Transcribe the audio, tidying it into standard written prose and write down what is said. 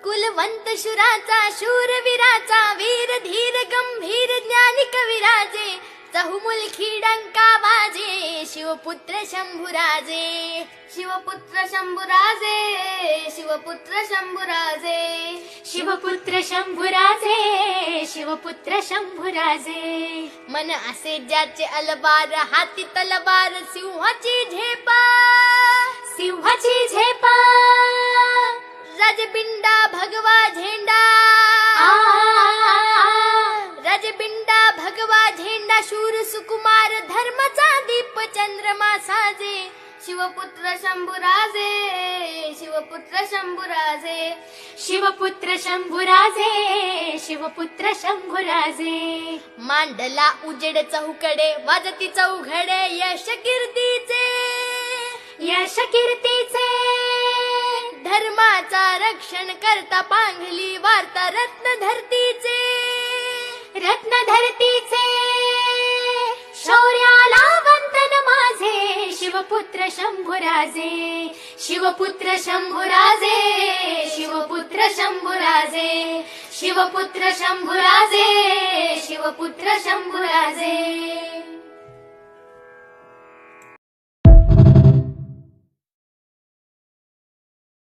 कुलवंत शुराचा शूरवीराचा वीर धीर गंभीर ज्ञानी कविराजे चहुमुलखी डंका वाजे शिवपुत्र शंभुराजे शिवपुत्र शंभुराजे शिवपुत्र शंभुराजे शिवपुत्र शंभुराजे शिवपुत्र शंभुराजे मन असे ज्याचे अलबार हाती तलवार सिंहाची झेपा सिंहाची झेपा राजबिंडा भगवा झेंडा राजबिंडा भगवा झेंडा शूर सुकुमार धर्माचा दीप चंद्रमा साजे शिवपुत्र शंभुराजे शिवपुत्र शंभुराजे शिवपुत्र शंभुराजे शिवपुत्र शंभुराजे मांडला उजेड चौकडे वाजती चौघडे यश कीर्तीचे यश कीर्तीचे धर्माचा रक्षण करता पांघली वार्ता रत्न धरतीचे रत्न धरतीचे शौर्याला वंदन माझे शिवपुत्र शंभुराजे शिवपुत्र शंभुराजे शिवपुत्र शंभुराजे शिवपुत्र शंभुराजे शिवपुत्र शंभुराजे